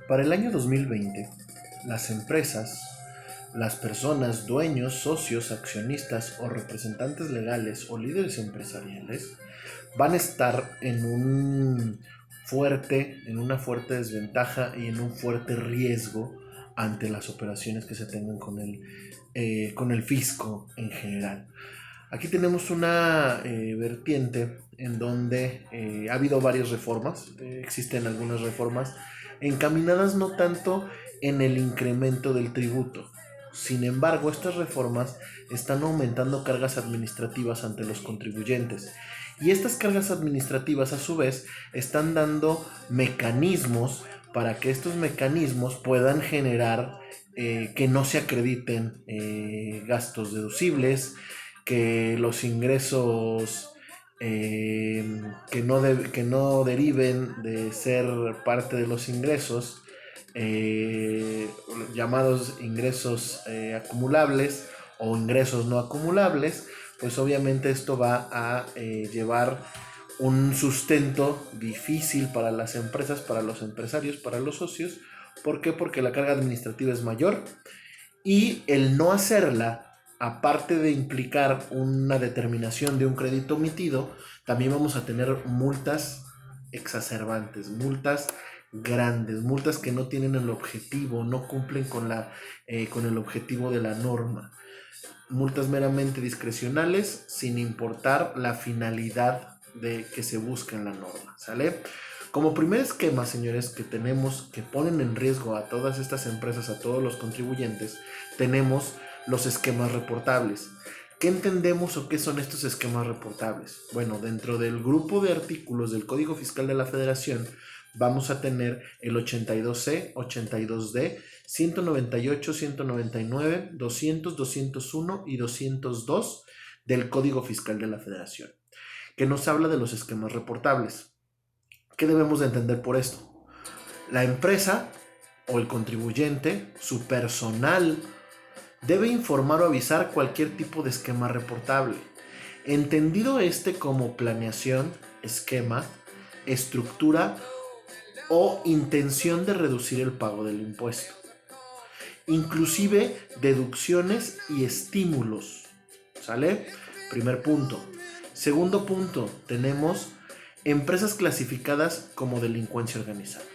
Para el año 2020, las empresas, las personas, dueños, socios, accionistas o representantes legales o líderes empresariales van a estar en una fuerte desventaja y en un fuerte riesgo ante las operaciones que se tengan con el fisco en general. Aquí tenemos una vertiente en donde ha habido varias reformas, existen algunas reformas encaminadas no tanto en el incremento del tributo. Sin embargo, estas reformas están aumentando cargas administrativas ante los contribuyentes. Y estas cargas administrativas a su vez están dando mecanismos para que estos mecanismos puedan generar que no se acrediten gastos deducibles, que los ingresos que no deriven de ser parte de los ingresos, llamados ingresos acumulables o ingresos no acumulables, pues obviamente esto va a llevar un sustento difícil para las empresas, para los empresarios, para los socios. ¿Por qué? Porque la carga administrativa es mayor y el no hacerla, aparte de implicar una determinación de un crédito omitido, también vamos a tener multas exacerbantes, multas grandes, multas que no tienen el objetivo, no cumplen con el objetivo de la norma. Multas meramente discrecionales sin importar la finalidad de que se busque en la norma, ¿sale? Como primer esquema, señores, que tenemos que ponen en riesgo a todas estas empresas, a todos los contribuyentes, tenemos los esquemas reportables. ¿Qué entendemos o qué son estos esquemas reportables? Bueno, dentro del grupo de artículos del Código Fiscal de la Federación vamos a tener el 82C, 82D, 198, 199, 200, 201 y 202 del Código Fiscal de la Federación, que nos habla de los esquemas reportables. ¿Qué debemos de entender por esto? La empresa o el contribuyente, su personal, debe informar o avisar cualquier tipo de esquema reportable, entendido este como planeación, esquema, estructura o intención de reducir el pago del impuesto, inclusive deducciones y estímulos, ¿sale? Primer punto. Segundo punto, tenemos empresas clasificadas como delincuencia organizada.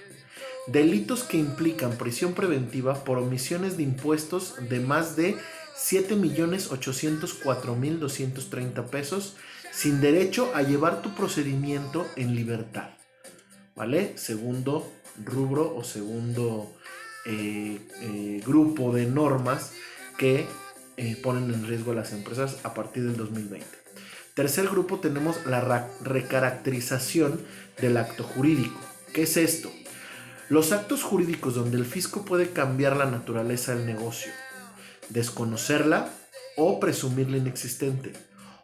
Delitos que implican prisión preventiva por omisiones de impuestos de más de 7.804.230 pesos sin derecho a llevar tu procedimiento en libertad, ¿vale? Segundo rubro o segundo grupo de normas que ponen en riesgo a las empresas a partir del 2020. Tercer grupo tenemos la recaracterización del acto jurídico. ¿Qué es esto? Los actos jurídicos donde el fisco puede cambiar la naturaleza del negocio, desconocerla o presumirla inexistente,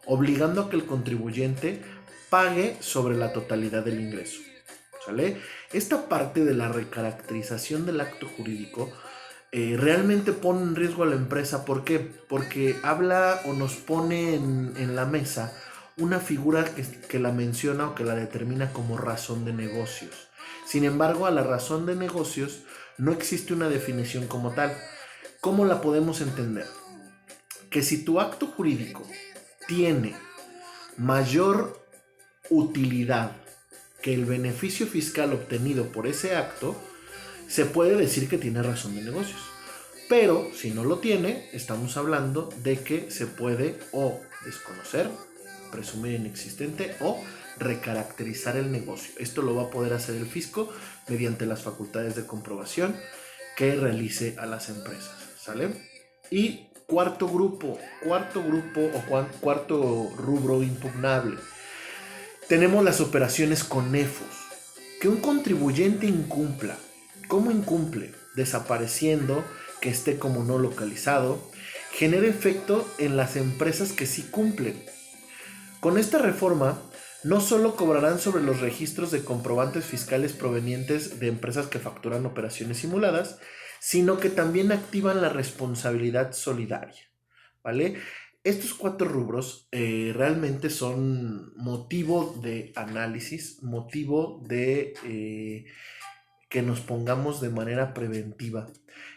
obligando a que el contribuyente pague sobre la totalidad del ingreso, ¿sale? Esta parte de la recaracterización del acto jurídico realmente pone en riesgo a la empresa. ¿Por qué? Porque habla o nos pone en la mesa una figura que la menciona o que la determina como razón de negocios. Sin embargo, a la razón de negocios no existe una definición como tal. ¿Cómo la podemos entender? Que si tu acto jurídico tiene mayor utilidad que el beneficio fiscal obtenido por ese acto, se puede decir que tiene razón de negocios. Pero si no lo tiene, estamos hablando de que se puede o desconocer, presumir inexistente o recaracterizar el negocio. Esto lo va a poder hacer el fisco mediante las facultades de comprobación que realice a las empresas, ¿sale? Y cuarto rubro impugnable. Tenemos las operaciones con nefos. Que un contribuyente incumpla. ¿Cómo incumple? Desapareciendo, que esté como no localizado, genera efecto en las empresas que sí cumplen. Con esta reforma, no solo cobrarán sobre los registros de comprobantes fiscales provenientes de empresas que facturan operaciones simuladas, sino que también activan la responsabilidad solidaria, ¿vale? Estos cuatro rubros realmente son motivo de análisis, motivo de que nos pongamos de manera preventiva.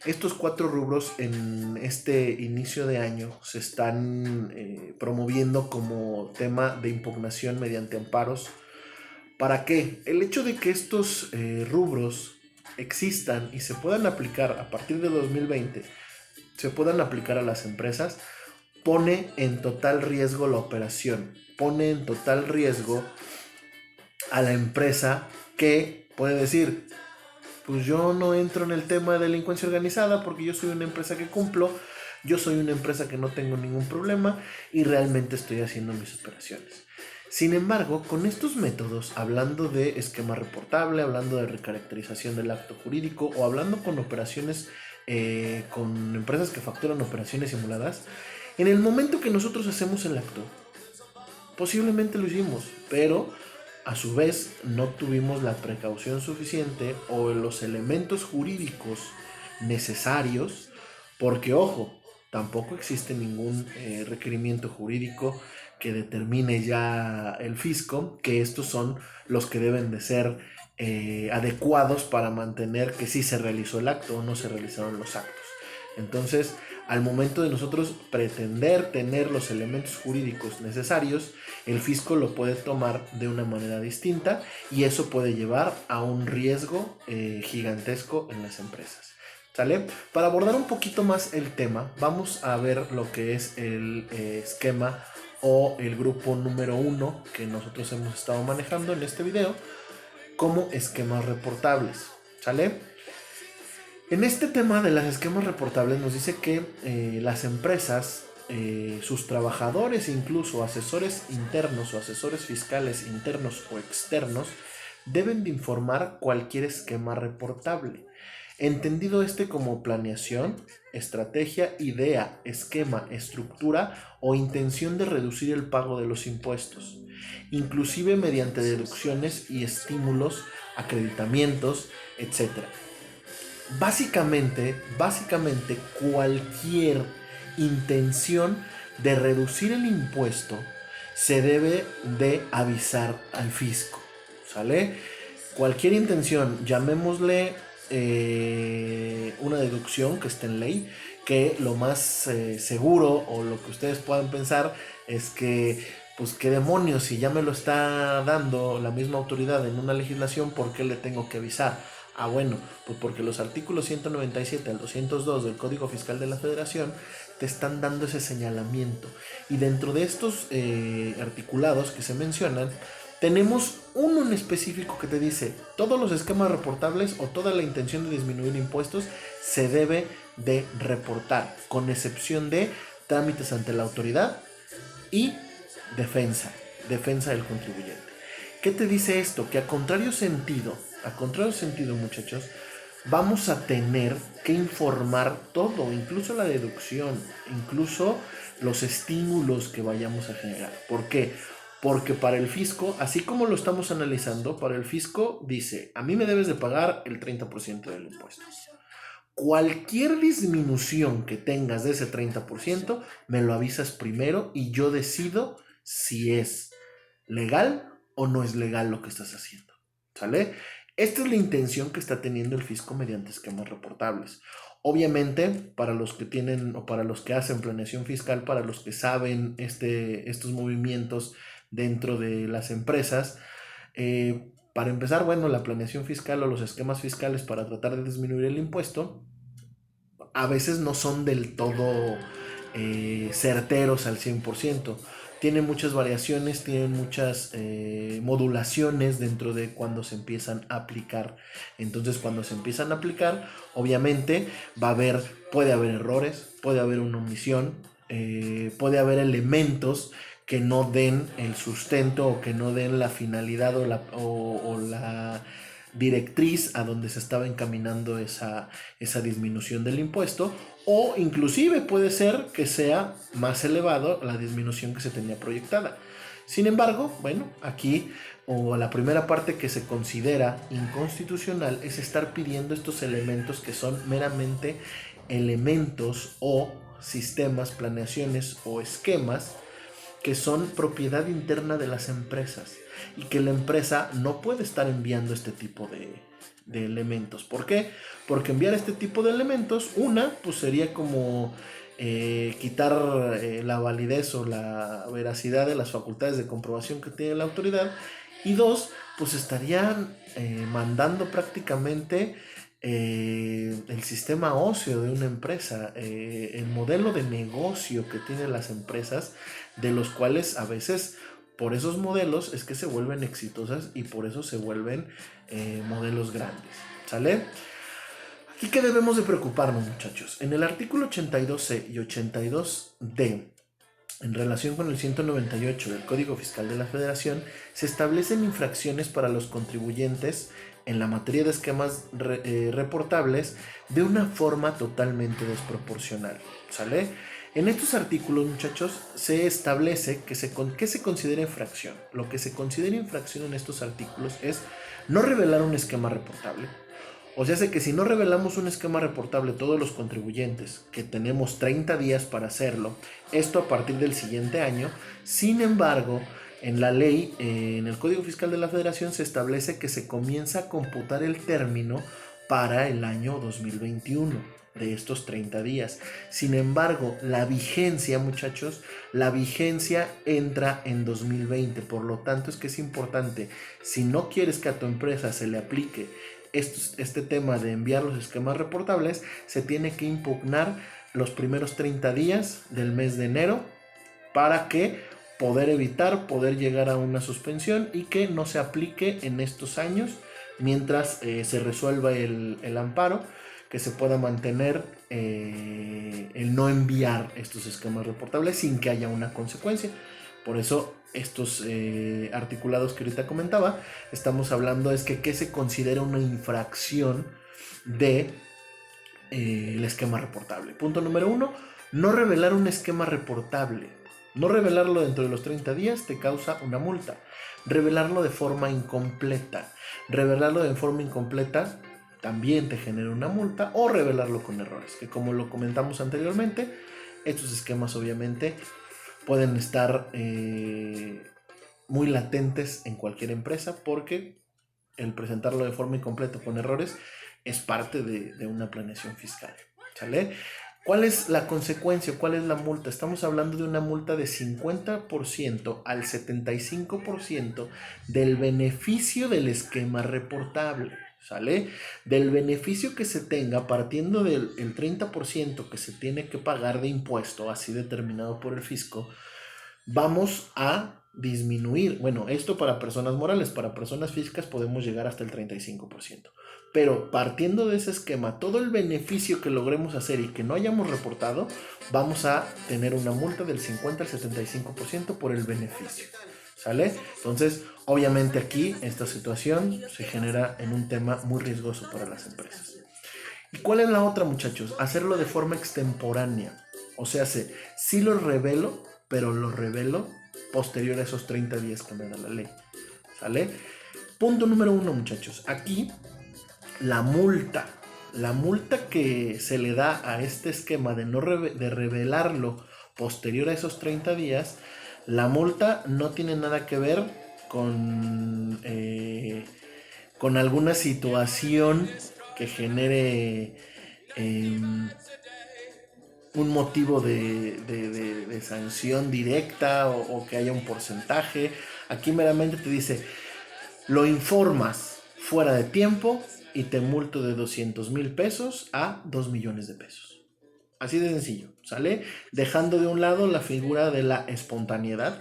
Estos 4 rubros en este inicio de año se están promoviendo como tema de impugnación mediante amparos. ¿Para qué? El hecho de que estos rubros existan y se puedan aplicar a partir de 2020, se puedan aplicar a las empresas, pone en total riesgo la operación, pone en total riesgo a la empresa, que puede decir, pues yo no entro en el tema de delincuencia organizada porque yo soy una empresa que cumplo, yo soy una empresa que no tengo ningún problema y realmente estoy haciendo mis operaciones. Sin embargo, con estos métodos, hablando de esquema reportable, hablando de recaracterización del acto jurídico o hablando con operaciones, con empresas que facturan operaciones simuladas, en el momento que nosotros hacemos el acto, posiblemente lo hicimos, pero a su vez no tuvimos la precaución suficiente o los elementos jurídicos necesarios, porque ojo, tampoco existe ningún requerimiento jurídico que determine ya el fisco que estos son los que deben de ser adecuados para mantener que sí se realizó el acto o no se realizaron los actos. Entonces, al momento de nosotros pretender tener los elementos jurídicos necesarios, el fisco lo puede tomar de una manera distinta y eso puede llevar a un riesgo gigantesco en las empresas. ¿Sale? Para abordar un poquito más el tema, vamos a ver lo que es el esquema o el grupo número 1 que nosotros hemos estado manejando en este video como esquemas reportables. ¿Sale? En este tema de los esquemas reportables nos dice que las empresas, sus trabajadores, incluso asesores internos o asesores fiscales internos o externos, deben de informar cualquier esquema reportable. Entendido como planeación, estrategia, idea, esquema, estructura o intención de reducir el pago de los impuestos, inclusive mediante deducciones y estímulos, acreditamientos, etc. Básicamente, cualquier intención de reducir el impuesto se debe de avisar al fisco, ¿sale? Cualquier intención, llamémosle una deducción que esté en ley, que lo más seguro o lo que ustedes puedan pensar es que, pues qué demonios, si ya me lo está dando la misma autoridad en una legislación, ¿por qué le tengo que avisar? Ah, bueno, pues porque los artículos 197 al 202 del Código Fiscal de la Federación te están dando ese señalamiento. Y dentro de estos articulados que se mencionan, tenemos uno en específico que te dice, todos los esquemas reportables o toda la intención de disminuir impuestos se debe de reportar, con excepción de trámites ante la autoridad y defensa del contribuyente. ¿Qué te dice esto? Que a contrario sentido, muchachos, vamos a tener que informar todo, incluso la deducción, incluso los estímulos que vayamos a generar. ¿Por qué? Porque para el fisco, así como lo estamos analizando, para el fisco dice, a mí me debes de pagar el 30% del impuesto. Cualquier disminución que tengas de ese 30%, me lo avisas primero y yo decido si es legal o no es legal lo que estás haciendo. ¿Sale? Esta es la intención que está teniendo el fisco mediante esquemas reportables. Obviamente, para los que tienen o para los que hacen planeación fiscal, para los que saben estos movimientos dentro de las empresas, para empezar, bueno, la planeación fiscal o los esquemas fiscales para tratar de disminuir el impuesto a veces no son del todo certeros al 100%. Tienen muchas variaciones, tienen muchas modulaciones dentro de cuando se empiezan a aplicar. Entonces, cuando se empiezan a aplicar, obviamente puede haber errores, puede haber una omisión, puede haber elementos que no den el sustento o que no den la finalidad o la directriz a donde se estaba encaminando esa disminución del impuesto, o inclusive puede ser que sea más elevado la disminución que se tenía proyectada. Sin embargo, bueno, aquí o la primera parte que se considera inconstitucional es estar pidiendo estos elementos que son meramente elementos o sistemas, planeaciones o esquemas que son propiedad interna de las empresas y que la empresa no puede estar enviando este tipo de elementos. ¿Por qué? Porque enviar este tipo de elementos, pues sería como quitar la validez o la veracidad de las facultades de comprobación que tiene la autoridad, y dos, pues estarían mandando prácticamente el sistema óseo de una empresa, el modelo de negocio que tienen las empresas, de los cuales a veces por esos modelos es que se vuelven exitosas y por eso se vuelven modelos grandes, ¿sale? ¿Y qué debemos de preocuparnos, muchachos? En el artículo 82C y 82D, en relación con el 198 del Código Fiscal de la Federación, se establecen infracciones para los contribuyentes en la materia de esquemas reportables de una forma totalmente desproporcional, ¿sale? En estos artículos, muchachos, se establece que ¿qué se considera infracción? Lo que se considera infracción en estos artículos es no revelar un esquema reportable. O sea, que si no revelamos un esquema reportable todos los contribuyentes, que tenemos 30 días para hacerlo, esto a partir del siguiente año. Sin embargo, en la ley, en el Código Fiscal de la Federación, se establece que se comienza a computar el término para el año 2021 de estos 30 días. Sin embargo, la vigencia, muchachos, la vigencia entra en 2020. Por lo tanto, es que es importante, si no quieres que a tu empresa se le aplique este tema de enviar los esquemas reportables, se tiene que impugnar los primeros 30 días del mes de enero para que poder llegar a una suspensión y que no se aplique en estos años mientras se resuelva el amparo, que se pueda mantener el no enviar estos esquemas reportables sin que haya una consecuencia. Por eso estos articulados que ahorita comentaba, estamos hablando es que ¿qué se considera una infracción de el esquema reportable? Punto número 1, no revelar un esquema reportable. No revelarlo dentro de los 30 días te causa una multa. Revelarlo de forma incompleta. Revelarlo de forma incompleta también te genera una multa, o revelarlo con errores, que como lo comentamos anteriormente, estos esquemas obviamente pueden estar muy latentes en cualquier empresa, porque el presentarlo de forma incompleta con errores es parte de una planeación fiscal, ¿sale? ¿Cuál es la consecuencia? ¿Cuál es la multa? Estamos hablando de una multa de 50% al 75% del beneficio del esquema reportable, ¿sale? Del beneficio que se tenga, partiendo del 30% que se tiene que pagar de impuesto, así determinado por el fisco, vamos a disminuir. Bueno, esto para personas morales, para personas físicas podemos llegar hasta el 35%. Pero partiendo de ese esquema, todo el beneficio que logremos hacer y que no hayamos reportado, vamos a tener una multa del 50 al 75% por el beneficio, ¿sale? Entonces, obviamente aquí esta situación se genera en un tema muy riesgoso para las empresas. ¿Y cuál es la otra, muchachos? Hacerlo de forma extemporánea. O sea, sí lo revelo, pero lo revelo posterior a esos 30 días que me da la ley, ¿sale? Punto número 1, muchachos. Aquí la multa que se le da a este esquema de revelarlo posterior a esos 30 días, la multa no tiene nada que ver con alguna situación que genere un motivo de sanción directa, o que haya un porcentaje. Aquí meramente te dice: lo informas fuera de tiempo y te multo de 200,000 pesos a 2 millones de pesos. Así de sencillo, ¿sale? Dejando de un lado la figura de la espontaneidad.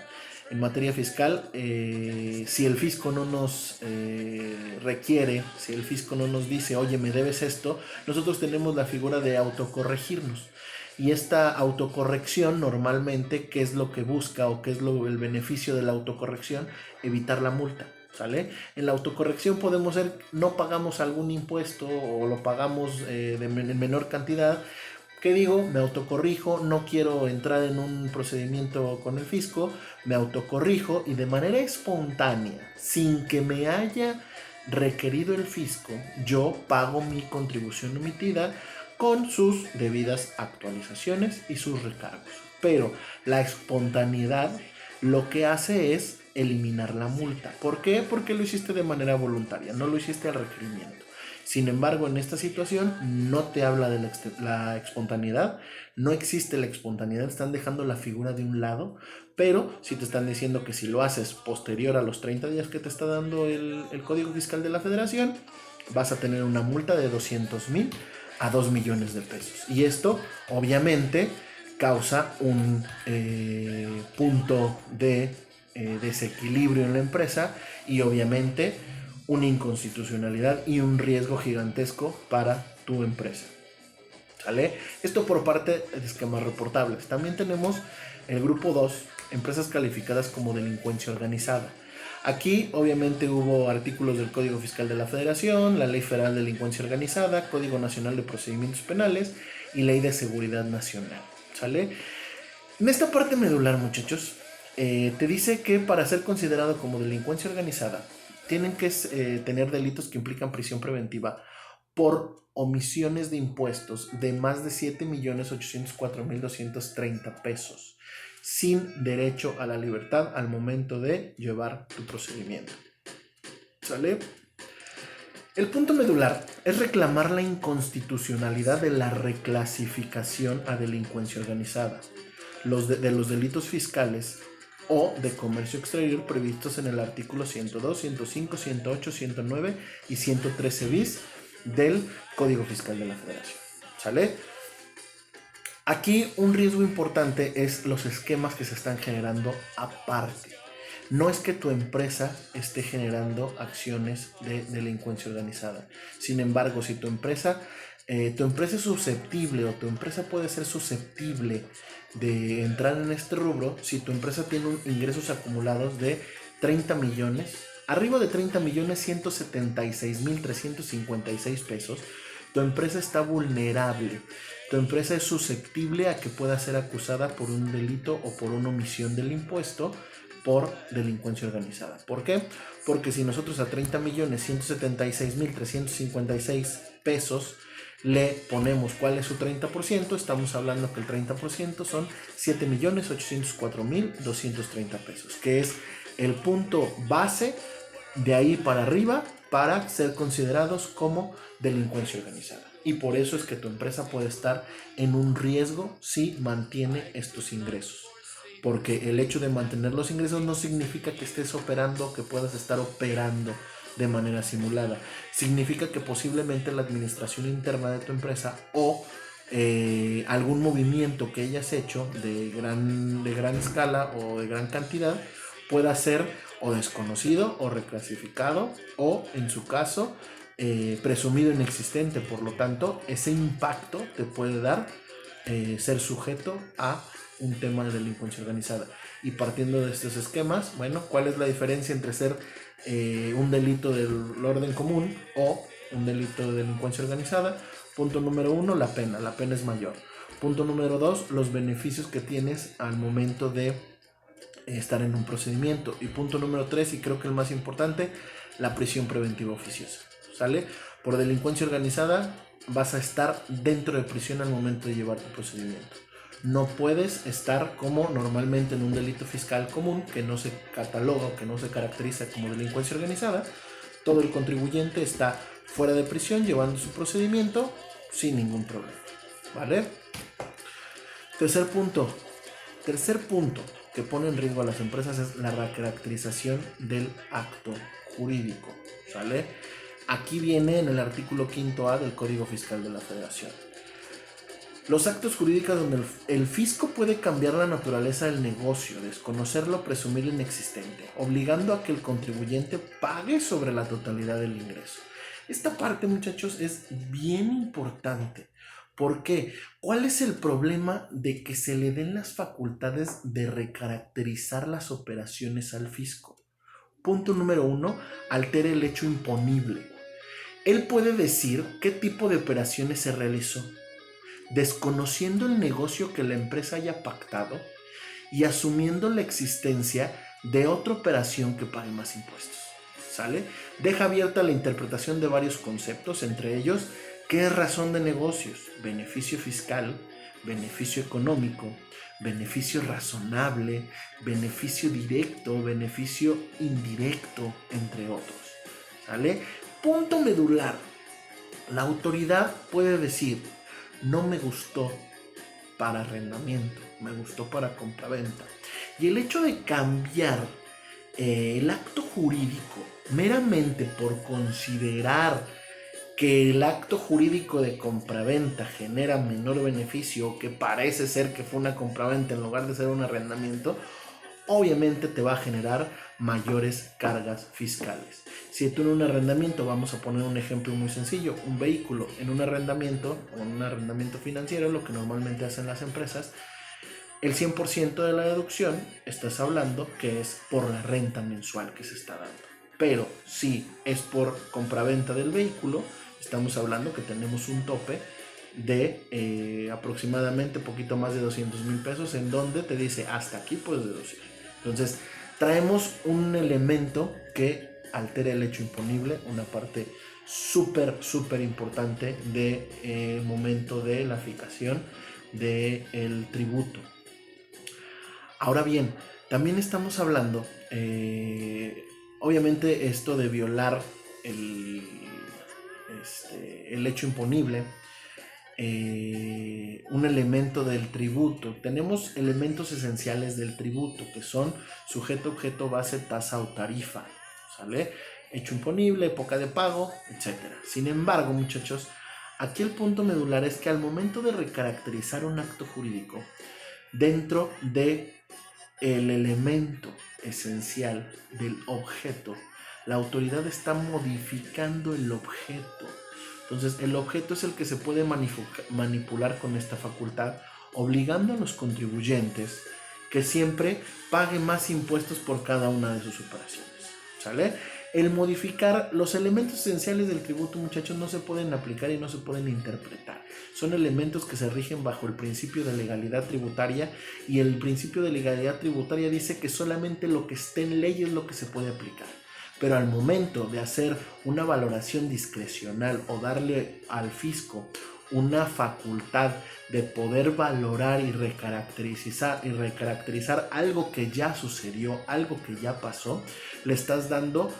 En materia fiscal, si el fisco no nos requiere, si el fisco no nos dice, oye, me debes esto, nosotros tenemos la figura de autocorregirnos. Y esta autocorrección normalmente, ¿qué es lo que busca o qué es el beneficio de la autocorrección? Evitar la multa, ¿sale? En la autocorrección podemos ser, no pagamos algún impuesto o lo pagamos en menor cantidad. ¿Qué digo? Me autocorrijo, no quiero entrar en un procedimiento con el fisco, me autocorrijo y de manera espontánea, sin que me haya requerido el fisco, yo pago mi contribución omitida con sus debidas actualizaciones y sus recargos. Pero la espontaneidad lo que hace es eliminar la multa. ¿Por qué? Porque lo hiciste de manera voluntaria, no lo hiciste al requerimiento. Sin embargo, en esta situación no te habla de la espontaneidad, no existe la espontaneidad, están dejando la figura de un lado, pero si te están diciendo que si lo haces posterior a los 30 días que te está dando el Código Fiscal de la Federación, vas a tener una multa de 200,000 a 2 millones de pesos. Y esto, obviamente, causa un punto de desequilibrio en la empresa y, obviamente, una inconstitucionalidad y un riesgo gigantesco para tu empresa. ¿Sale? Esto por parte de esquemas reportables. También tenemos el grupo 2, empresas calificadas como delincuencia organizada. Aquí obviamente hubo artículos del Código Fiscal de la Federación, la Ley Federal de Delincuencia Organizada, Código Nacional de Procedimientos Penales y Ley de Seguridad Nacional. ¿Sale? En esta parte medular, muchachos, te dice que para ser considerado como delincuencia organizada tienen que tener delitos que implican prisión preventiva por omisiones de impuestos de más de 7,804,230 pesos, sin derecho a la libertad al momento de llevar tu procedimiento. ¿Sale? El punto medular es reclamar la inconstitucionalidad de la reclasificación a delincuencia organizada, de los delitos fiscales o de comercio exterior previstos en el artículo 102, 105, 108, 109 y 113 bis del Código Fiscal de la Federación. ¿Sale? Aquí un riesgo importante es los esquemas que se están generando aparte. No es que tu empresa esté generando acciones de delincuencia organizada. Sin embargo, si tu empresa es susceptible, o tu empresa puede ser susceptible de entrar en este rubro si tu empresa tiene ingresos acumulados de 30 millones, arriba de 30 millones 176,356 pesos, tu empresa está vulnerable. Tu empresa es susceptible a que pueda ser acusada por un delito o por una omisión del impuesto por delincuencia organizada. ¿Por qué? Porque si nosotros a 30,176,356 pesos le ponemos cuál es su 30%, estamos hablando que el 30% son 7,804,230 pesos, que es el punto base de ahí para arriba para ser considerados como delincuencia organizada. Y por eso es que tu empresa puede estar en un riesgo si mantiene estos ingresos. Porque el hecho de mantener los ingresos no significa que estés operando, que puedas estar operando de manera simulada. Significa que posiblemente la administración interna de tu empresa o algún movimiento que hayas hecho de gran escala o de gran cantidad pueda ser o desconocido o reclasificado o, en su caso, presumido inexistente. Por lo tanto, ese impacto te puede dar ser sujeto a un tema de delincuencia organizada. Y partiendo de estos esquemas, bueno, ¿cuál es la diferencia entre ser un delito del orden común o un delito de delincuencia organizada? Punto número 1, la pena es mayor. Punto número 2, los beneficios que tienes al momento de estar en un procedimiento. Y punto número 3, y creo que el más importante, la prisión preventiva oficiosa. ¿Sale? Por delincuencia organizada vas a estar dentro de prisión al momento de llevar tu procedimiento. No puedes estar como normalmente en un delito fiscal común que no se cataloga o que no se caracteriza como delincuencia organizada. Todo el contribuyente está fuera de prisión llevando su procedimiento sin ningún problema. ¿Vale? Tercer punto que pone en riesgo a las empresas es la recaracterización del acto jurídico. ¿Sale? Aquí viene en el artículo 5A del Código Fiscal de la Federación. Los actos jurídicos donde el fisco puede cambiar la naturaleza del negocio, desconocerlo o presumirlo inexistente, obligando a que el contribuyente pague sobre la totalidad del ingreso. Esta parte, muchachos, es bien importante. ¿Por qué? ¿Cuál es el problema de que se le den las facultades de recaracterizar las operaciones al fisco? Punto número 1, altera el hecho imponible. Él puede decir qué tipo de operaciones se realizó, desconociendo el negocio que la empresa haya pactado y asumiendo la existencia de otra operación que pague más impuestos. ¿Sale? Deja abierta la interpretación de varios conceptos, entre ellos, ¿qué es razón de negocios? Beneficio fiscal, beneficio económico, beneficio razonable, beneficio directo, beneficio indirecto, entre otros. ¿Sale? Punto medular. La autoridad puede decir, no me gustó para arrendamiento, me gustó para compraventa. Y el hecho de cambiar el acto jurídico meramente por considerar que el acto jurídico de compraventa genera menor beneficio, o que parece ser que fue una compraventa en lugar de ser un arrendamiento, obviamente te va a generar mayores cargas fiscales. Si tú en un arrendamiento, vamos a poner un ejemplo muy sencillo, un vehículo en un arrendamiento o en un arrendamiento financiero, lo que normalmente hacen las empresas, el 100% de la deducción estás hablando que es por la renta mensual que se está dando. Pero si es por compraventa del vehículo, estamos hablando que tenemos un tope de aproximadamente poquito más de 200,000 pesos, en donde te dice hasta aquí puedes deducir. Entonces traemos un elemento que altera el hecho imponible, una parte súper importante del momento de la fijación del tributo. Ahora bien, también estamos hablando, obviamente esto de violar el hecho imponible, un elemento del tributo. Tenemos elementos esenciales del tributo que son sujeto, objeto, base, tasa o tarifa, ¿sale? Hecho imponible, época de pago, etc. Sin embargo, muchachos, aquí el punto medular es que al momento de recaracterizar un acto jurídico, dentro de el elemento esencial del objeto, la autoridad está modificando el objeto. Entonces, el objeto es el que se puede manipular con esta facultad, obligando a los contribuyentes que siempre paguen más impuestos por cada una de sus operaciones, ¿sale? El modificar los elementos esenciales del tributo, muchachos, no se pueden aplicar y no se pueden interpretar. Son elementos que se rigen bajo el principio de legalidad tributaria, y el principio de legalidad tributaria dice que solamente lo que esté en ley es lo que se puede aplicar. Pero al momento de hacer una valoración discrecional o darle al fisco una facultad de poder valorar y recaracterizar algo que ya sucedió, algo que ya pasó, le estás dando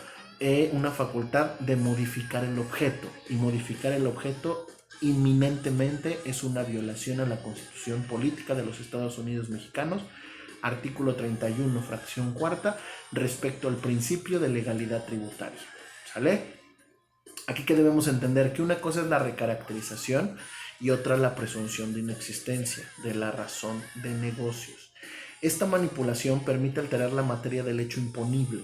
una facultad de modificar el objeto, y modificar el objeto inminentemente es una violación a la Constitución Política de los Estados Unidos Mexicanos, artículo 31, fracción cuarta, respecto al principio de legalidad tributaria, ¿sale? Aquí que debemos entender que una cosa es la recaracterización y otra la presunción de inexistencia de la razón de negocios. Esta manipulación permite alterar la materia del hecho imponible,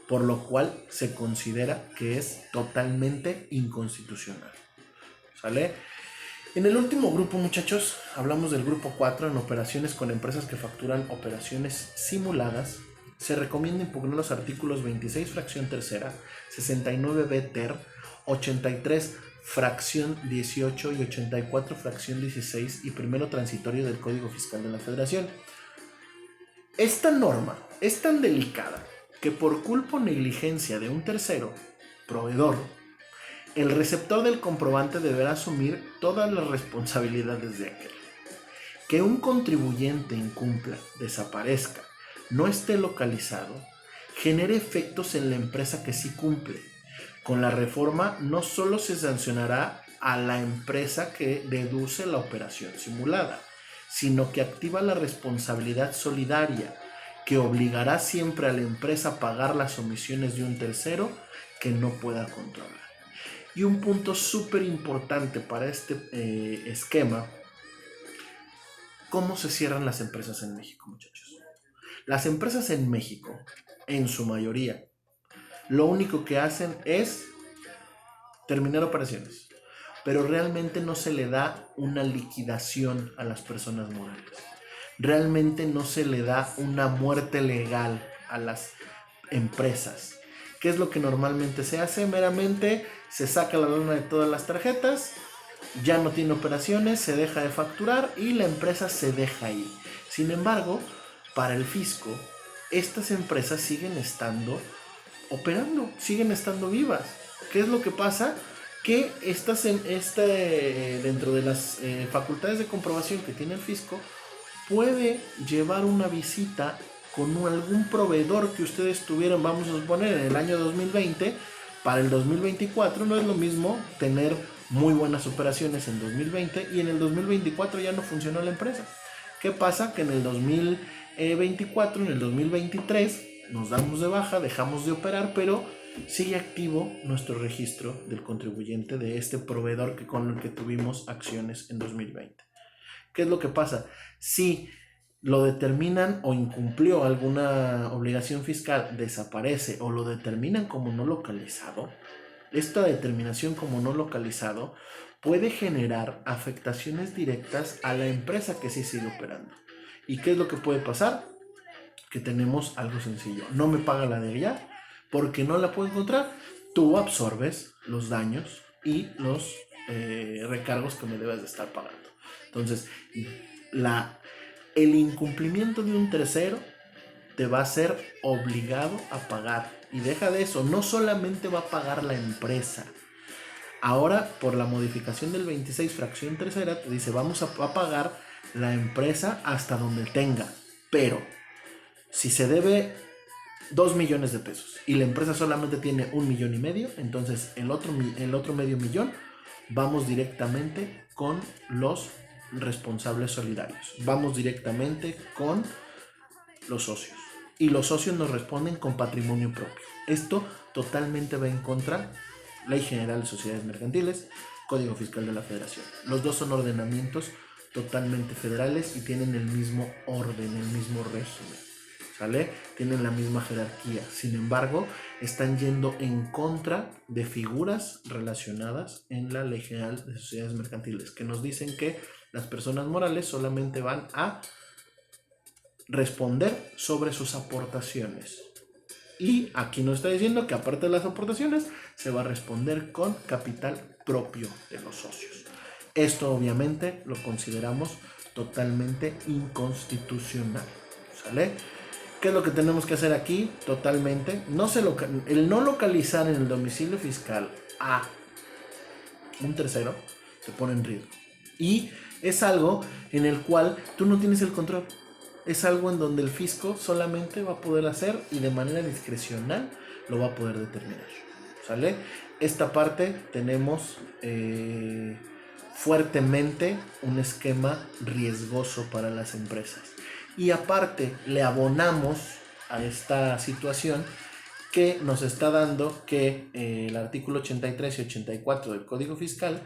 por lo cual se considera que es totalmente inconstitucional, ¿sale? En el último grupo, muchachos, hablamos del grupo 4, en operaciones con empresas que facturan operaciones simuladas. Se recomienda impugnar los artículos 26, fracción tercera, 69b ter, 83, fracción 18 y 84, fracción 16 y primero transitorio del Código Fiscal de la Federación. Esta norma es tan delicada que por culpa o negligencia de un tercero, proveedor, el receptor del comprobante deberá asumir todas las responsabilidades de aquel. Que un contribuyente incumpla, desaparezca, no esté localizado, genere efectos en la empresa que sí cumple. Con la reforma no solo se sancionará a la empresa que deduce la operación simulada, sino que activa la responsabilidad solidaria, que obligará siempre a la empresa a pagar las omisiones de un tercero que no pueda controlar. Y un punto súper importante para este esquema: ¿cómo se cierran las empresas en México, muchachos? Las empresas en México, en su mayoría, lo único que hacen es terminar operaciones, pero realmente no se le da una liquidación a las personas morales. Realmente no se le da una muerte legal a las empresas. ¿Qué es lo que normalmente se hace? Meramente se saca la lana de todas las tarjetas, ya no tiene operaciones, se deja de facturar y la empresa se deja ir. Sin embargo, para el fisco, estas empresas siguen estando operando, siguen estando vivas. ¿Qué es lo que pasa? Que dentro de las facultades de comprobación que tiene el fisco, puede llevar una visita con algún proveedor que ustedes tuvieron, vamos a suponer, en el año 2020, para el 2024 no es lo mismo tener muy buenas operaciones en 2020 y en el 2024 ya no funcionó la empresa. ¿Qué pasa? Que en el 2024, en el 2023 nos damos de baja, dejamos de operar, pero sigue activo nuestro registro del contribuyente de este proveedor con el que tuvimos acciones en 2020. ¿Qué es lo que pasa? Si lo determinan o incumplió alguna obligación fiscal, desaparece o lo determinan como no localizado, esta determinación como no localizado puede generar afectaciones directas a la empresa que sí sigue operando. ¿Y qué es lo que puede pasar? Que tenemos algo sencillo. No me paga la de allá porque no la puedo encontrar. Tú absorbes los daños y los recargos que me debes de estar pagando. Entonces, el incumplimiento de un tercero te va a ser obligado a pagar. Y deja de eso, no solamente va a pagar la empresa. Ahora, por la modificación del 26 fracción tercera, te dice vamos a pagar la empresa hasta donde tenga. Pero, si se debe 2 millones de pesos y la empresa solamente tiene 1,5 millones, entonces el otro medio millón vamos directamente con los responsables solidarios. Vamos directamente con los socios. Y los socios nos responden con patrimonio propio. Esto totalmente va en contra Ley General de Sociedades Mercantiles, Código Fiscal de la Federación. Los dos son ordenamientos totalmente federales y tienen el mismo orden, el mismo régimen. ¿Sale? Tienen la misma jerarquía. Sin embargo, están yendo en contra de figuras relacionadas en la Ley General de Sociedades Mercantiles, que nos dicen que las personas morales solamente van a responder sobre sus aportaciones. Y aquí nos está diciendo que aparte de las aportaciones, se va a responder con capital propio de los socios. Esto obviamente lo consideramos totalmente inconstitucional. ¿Sale? ¿Qué es lo que tenemos que hacer aquí? Totalmente. El no localizar en el domicilio fiscal a un tercero te pone en riesgo. Y es algo en el cual tú no tienes el control. Es algo en donde el fisco solamente va a poder hacer y de manera discrecional lo va a poder determinar. ¿Sale? Esta parte tenemos fuertemente un esquema riesgoso para las empresas. Y aparte le abonamos a esta situación que nos está dando que el artículo 83 y 84 del Código Fiscal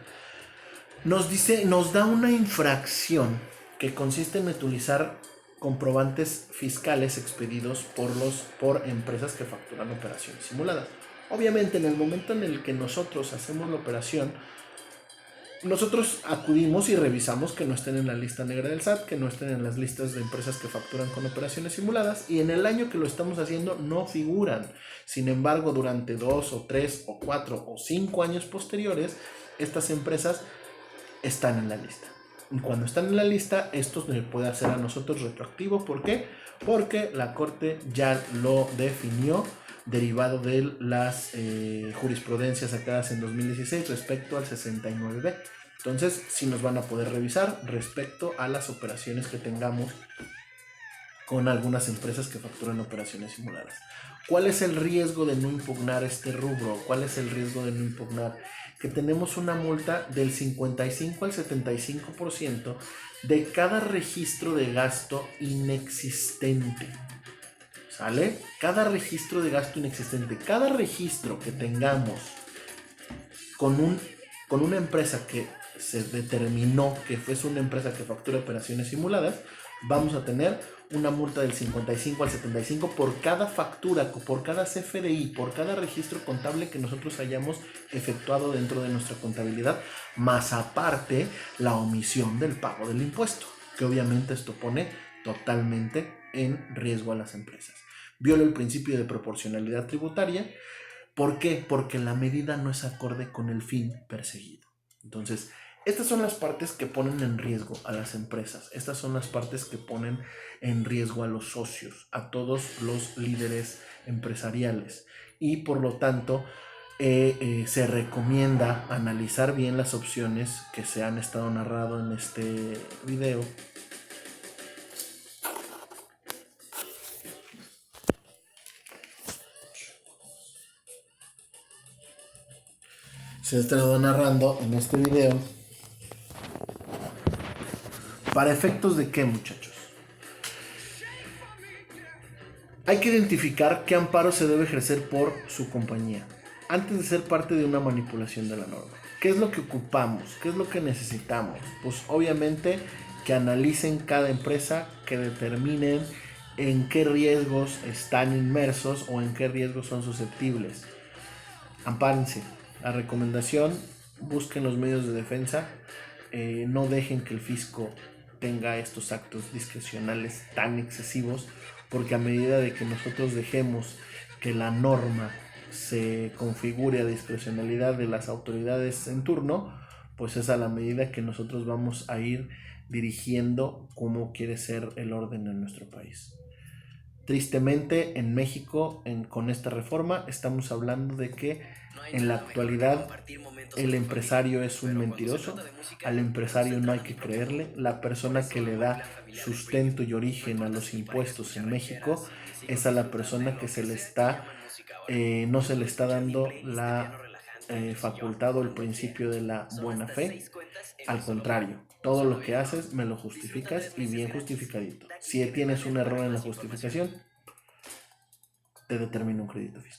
nos da una infracción que consiste en utilizar comprobantes fiscales expedidos por empresas que facturan operaciones simuladas. Obviamente, en el momento en el que nosotros hacemos la operación, nosotros acudimos y revisamos que no estén en la lista negra del SAT, que no estén en las listas de empresas que facturan con operaciones simuladas, y en el año que lo estamos haciendo no figuran. Sin embargo, durante 2 o 3 o 4 o 5 años posteriores, estas empresas están en la lista. Y cuando están en la lista, esto se puede hacer a nosotros retroactivo. ¿Por qué? Porque la Corte ya lo definió derivado de las jurisprudencias sacadas en 2016 respecto al 69B. Entonces, sí nos van a poder revisar respecto a las operaciones que tengamos con algunas empresas que facturan operaciones simuladas. ¿Cuál es el riesgo de no impugnar este rubro? ¿Cuál es el riesgo de no impugnar? Que tenemos una multa del 55 al 75% de cada registro de gasto inexistente. ¿Sale? Cada registro de gasto inexistente, cada registro que tengamos con una empresa que se determinó que fuese una empresa que factura operaciones simuladas, vamos a tener una multa del 55 al 75 por cada factura, por cada CFDI, por cada registro contable que nosotros hayamos efectuado dentro de nuestra contabilidad, más aparte la omisión del pago del impuesto, que obviamente esto pone totalmente en riesgo a las empresas. Viola el principio de proporcionalidad tributaria. ¿Por qué? Porque la medida no es acorde con el fin perseguido. Entonces, estas son las partes que ponen en riesgo a las empresas. Estas son las partes que ponen en riesgo a los socios, a todos los líderes empresariales. Y por lo tanto, se recomienda analizar bien las opciones que se han estado narrando en este video. se ha estado narrando en este video. ¿Para efectos de qué, muchachos? Hay que identificar qué amparo se debe ejercer por su compañía antes de ser parte de una manipulación de la norma. ¿Qué es lo que ocupamos? ¿Qué es lo que necesitamos? Pues obviamente que analicen cada empresa, que determinen en qué riesgos están inmersos o en qué riesgos son susceptibles. Ampárense. La recomendación, busquen los medios de defensa, no dejen que el fisco tenga estos actos discrecionales tan excesivos, porque a medida de que nosotros dejemos que la norma se configure a discrecionalidad de las autoridades en turno, pues es a la medida que nosotros vamos a ir dirigiendo cómo quiere ser el orden en nuestro país. Tristemente, en México, con esta reforma, estamos hablando de que en la actualidad el empresario es un mentiroso, al empresario no hay que creerle, la persona que le da sustento y origen a los impuestos en México es a la persona que no se le está dando la facultad o el principio de la buena fe. Al contrario, todo lo que haces me lo justificas y bien justificadito. Si tienes un error en la justificación, te determina un crédito fiscal.